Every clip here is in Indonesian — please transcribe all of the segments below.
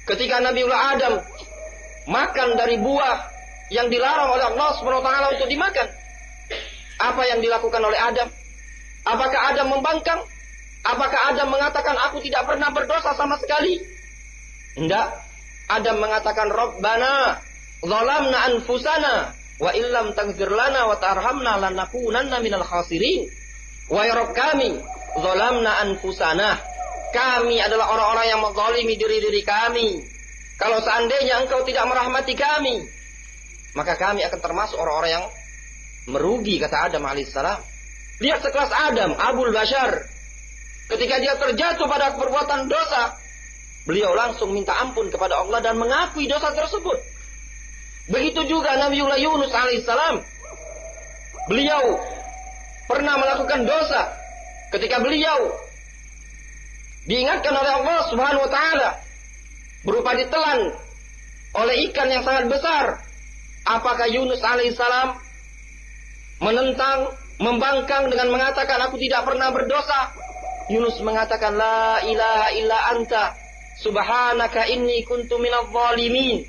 Ketika Nabiullah Adam makan dari buah yang dilarang oleh Allah Subhanahu wa taala untuk dimakan, apa yang dilakukan oleh Adam? Apakah Adam membangkang? Apakah Adam mengatakan aku tidak pernah berdosa sama sekali? Tidak. Adam mengatakan Rabbana zalamna anfusana wa illam taghfir lana wa tarhamna lanakunanna minal khasirin. Wa ya Rabb kami zalamna anfusana. Kami adalah orang-orang yang menzalimi diri-diri kami. Kalau seandainya engkau tidak merahmati kami, maka kami akan termasuk orang-orang yang merugi, kata Adam alaihissalam. Lihat sekelas Adam, Abul Bashar. Ketika dia terjatuh pada perbuatan dosa, beliau langsung minta ampun kepada Allah dan mengakui dosa tersebut. Begitu juga Nabiullah Yunus alaihissalam. Beliau pernah melakukan dosa. Ketika beliau diingatkan oleh Allah Subhanahu wa taala berupa ditelan oleh ikan yang sangat besar, apakah Yunus alaihissalam menentang, membangkang dengan mengatakan aku tidak pernah berdosa? Yunus mengatakan la ilaha illa anta subhanaka inni kuntu minadh dhalimin.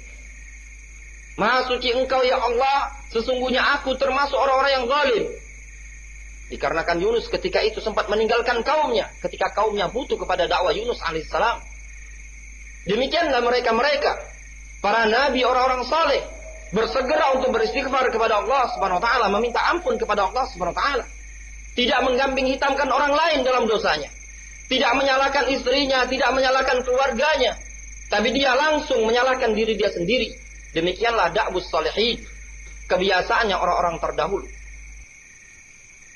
Maha suci engkau ya Allah, sesungguhnya aku termasuk orang-orang yang zalim. Dikarenakan Yunus ketika itu sempat meninggalkan kaumnya ketika kaumnya butuh kepada dakwah Yunus alaihissalam. Demikianlah mereka-mereka para nabi, orang-orang saleh bersegera untuk beristighfar kepada Allah Subhanahu wa taala, meminta ampun kepada Allah Subhanahu wa taala. Tidak menggambing hitamkan orang lain dalam dosanya. Tidak menyalahkan istrinya, tidak menyalahkan keluarganya, tapi dia langsung menyalahkan diri dia sendiri. Demikianlah da'wus shalihin, kebiasaannya orang-orang terdahulu.